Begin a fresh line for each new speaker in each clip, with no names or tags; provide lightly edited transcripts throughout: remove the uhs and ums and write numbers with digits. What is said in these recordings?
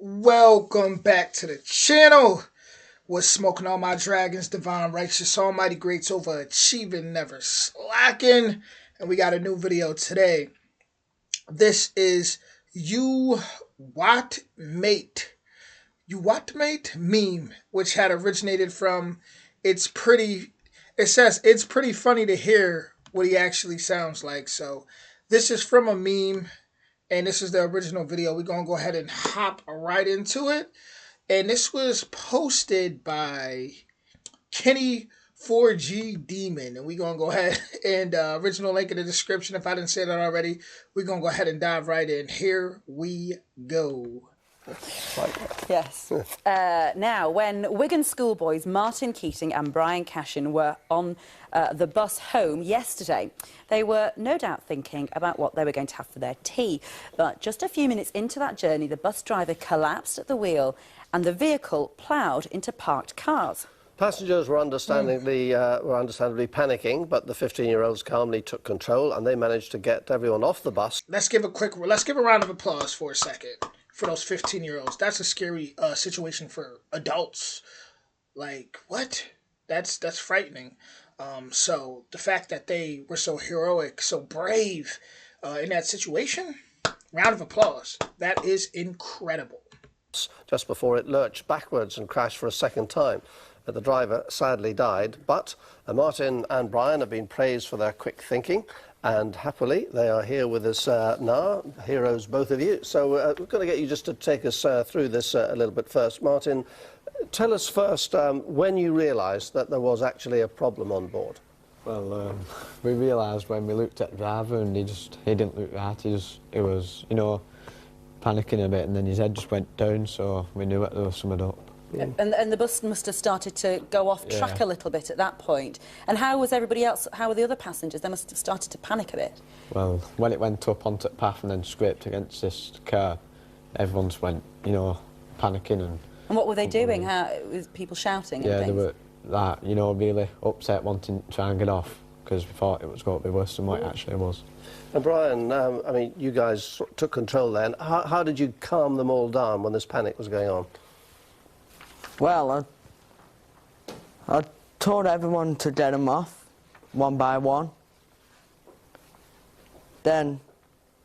Welcome back to the channel. We're smoking all my dragons, divine, righteous, almighty, greats, overachieving, never slacking. And we got a new video today. This is You What Mate. You What Mate meme, which had originated from it says it's pretty funny to hear what he actually sounds like. So this is from a meme. And this is the original video. We're going to go ahead and hop right into it. And this was posted by Kenny 4G Demon. And we're going to go ahead and original link in the description. If I didn't say that already, we're going to go ahead and dive right in. Here we go.
Yes. Now, when Wigan schoolboys Martin Keating and Brian Cashin were on the bus home yesterday, they were no doubt thinking about what they were going to have for their tea. But just a few minutes into that journey, the bus driver collapsed at the wheel and the vehicle ploughed into parked cars.
Passengers were understandably panicking, but the 15-year-olds calmly took control and they managed to get everyone off the bus.
Let's give a round of applause for a second. For those 15-year-olds, that's a scary situation for adults. Like, what? That's frightening. So the fact that they were so heroic, so brave in that situation, round of applause. That is incredible.
Just before it lurched backwards and crashed for a second time. The driver sadly died, but Martin and Brian have been praised for their quick thinking. And happily, they are here with us now, heroes, both of you. So we're going to get you just to take us through this a little bit first. Martin, tell us first when you realised that there was actually a problem on board.
Well, we realised when we looked at the driver and he didn't look right. He was, you know, panicking a bit, and then his head just went down, so we knew that there was something up.
Yeah. And the bus must have started to go off track a little bit at that point. And how was everybody else, how were the other passengers? They must have started to panic a bit.
Well, when it went up onto the path and then scraped against this car, everyone just went, you know, panicking. And
what were they doing? Was people shouting and things?
They were, you know, really upset, wanting to try and get off, because we thought it was going to be worse than what it actually was.
And Brian, I mean, you guys took control then. How did you calm them all down when this panic was going on?
Well, I told everyone to get them off, one by one. Then,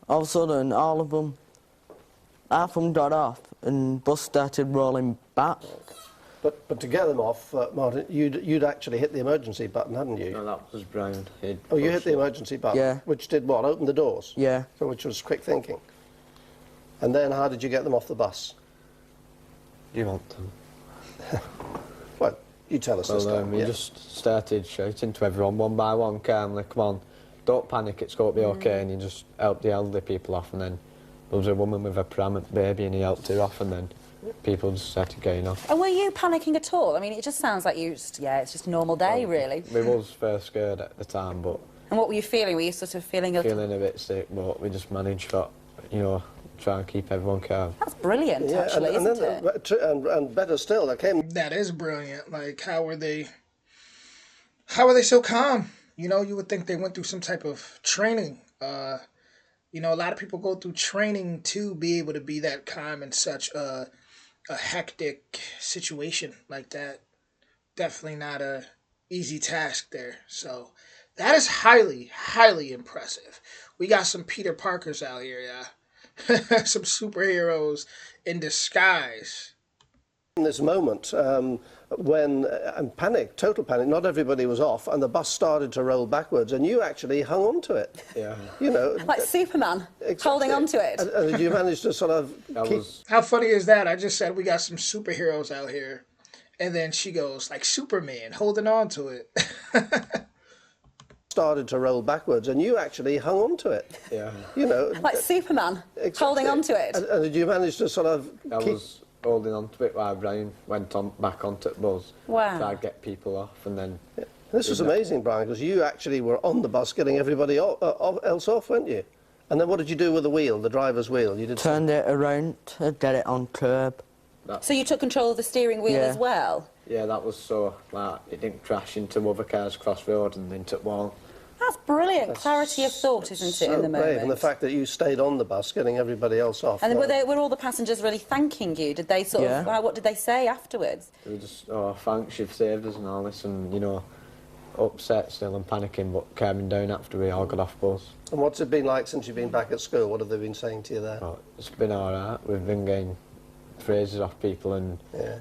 all of a sudden, all of them, half of them got off, and the bus started rolling back.
But to get them off, Martin, you'd actually hit the emergency button, hadn't you?
No, that was Brian.
Oh, you hit the emergency button?
Yeah.
Which did what? Open the doors?
Yeah.
So which was quick thinking. And then how did you get them off the bus?
You want them?
Well, you tell us this time.
We just started shouting to everyone one by one, calmly, come on, don't panic, it's going to be okay, and you just helped the elderly people off, and then there was a woman with a pram baby and he helped her off, and then people just started getting off.
And were you panicking at all? I mean, it just sounds like it's just a normal day, really.
We was first scared at the time, but...
And what were you feeling? Were you sort of feeling...
Feeling a bit sick, but we just managed to, you know, try and keep everyone calm.
That's brilliant, actually, isn't it?
And better still,
That is brilliant. Like, how are they so calm? You know, you would think they went through some type of training. You know, a lot of people go through training to be able to be that calm in such a hectic situation like that. Definitely not a easy task there. So that is highly, highly impressive. We got some Peter Parkers out here, yeah. Some superheroes in disguise.
In this moment, when panic, total panic, not everybody was off, and the bus started to roll backwards, and you actually hung on to it.
Yeah.
You know,
like Superman,
exactly.
Holding on to it.
And did you manage to sort of
How funny is that? I just said we got some superheroes out here, and then she goes like Superman, holding on to it.
Started to roll backwards, and you actually hung on to it.
Yeah.
You know,
like Superman,
exactly.
Holding on to it.
And did you manage to sort of
was holding on to it while Brian went back onto the bus.
Wow.
Tried to get people off, and then...
Yeah. This was amazing, Brian, because you actually were on the bus getting everybody else off, weren't you? And then what did you do with the wheel, the driver's wheel? You did
turned it around to get it on curb.
So you took control of the steering wheel as well?
Yeah, that was so, like, it didn't crash into other cars across the road and into the wall.
That's brilliant. Clarity of thought, isn't it, in the
brave.
moment?
And the fact that you stayed on the bus, getting everybody else off.
And were all the passengers really thanking you? Did they sort of, what did they say afterwards?
They were just, oh, thanks, you've saved us and all this, and, you know, upset still and panicking, but calming down after we all got off bus.
And what's it been like since you've been back at school? What have they been saying to you there?
Oh, it's been alright. We've been getting phrases off people and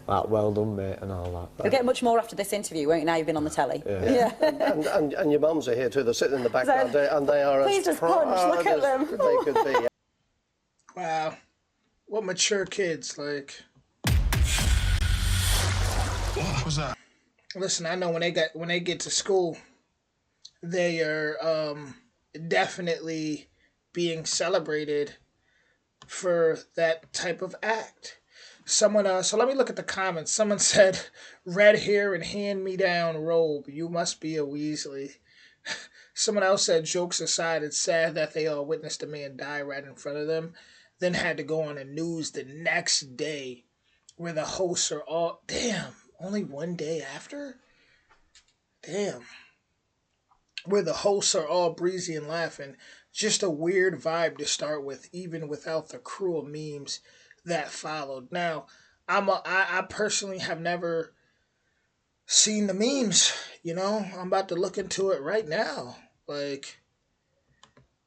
like, well done, mate, and all that.
You'll get much more after this interview, won't you, now you've been on the telly?
Yeah.
And your mums are here too. They're sitting in the background and they are
please
as
just punch, look at them.
they could be.
Wow. What mature kids, like.
What was that?
Listen, I know when they get to school, they are definitely being celebrated for that type of act. Someone so let me look at the comments. Someone said, "Red hair and hand-me-down robe. You must be a Weasley." Someone else said, "Jokes aside, it's sad that they all witnessed a man die right in front of them, then had to go on the news the next day, where the hosts are all only one day after? Damn. Where the hosts are all breezy and laughing. Just a weird vibe to start with, even without the cruel memes that followed." Now, I personally have never seen the memes, you know? I'm about to look into it right now. Like,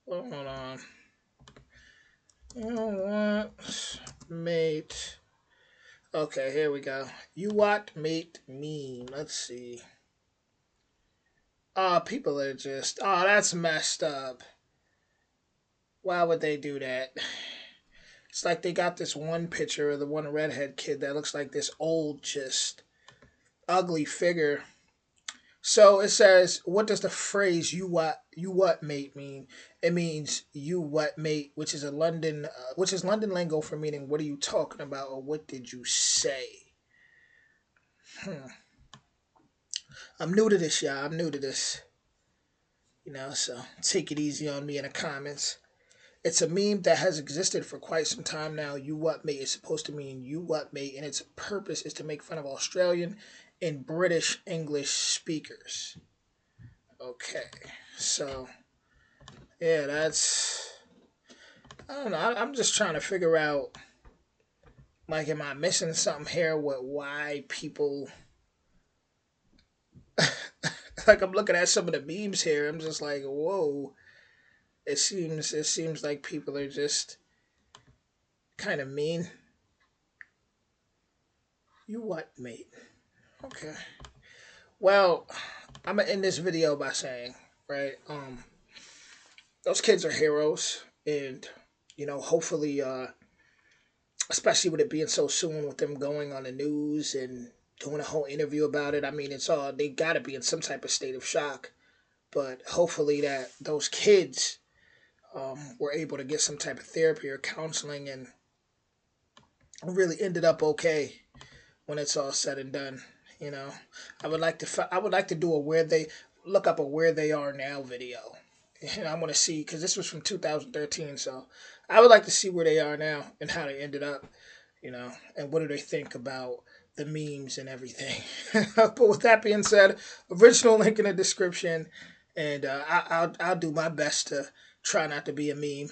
hold on. You know what, mate? Okay, here we go. You what mate meme. Let's see. People are just... that's messed up. Why would they do that? It's like they got this one picture of the one redhead kid that looks like this old, just ugly figure. So it says, what does the phrase "you what mate" mean? It means "you what mate," which is London lingo for meaning "what are you talking about" or "what did you say." I'm new to this, y'all. I'm new to this. You know, so take it easy on me in the comments. It's a meme that has existed for quite some time now. "You what mate" is supposed to mean "you what mate," and its purpose is to make fun of Australian and British English speakers. Okay, so yeah, that's... I don't know. I'm just trying to figure out, like, am I missing something here with why people... like, I'm looking at some of the memes here. I'm just like, whoa. It seems like people are just kind of mean. You what, mate? Okay. Well, I'm gonna end this video by saying, right, those kids are heroes, and you know, hopefully, especially with it being so soon, with them going on the news and doing a whole interview about it. I mean, they gotta be in some type of state of shock, but hopefully that those kids were able to get some type of therapy or counseling and really ended up okay when it's all said and done. You know, I would like to do a look up a "where they are now" video. And I want to see, because this was from 2013, so I would like to see where they are now and how they ended up, you know, and what do they think about the memes and everything. But with that being said, original link in the description, and I'll do my best to try not to be a meme.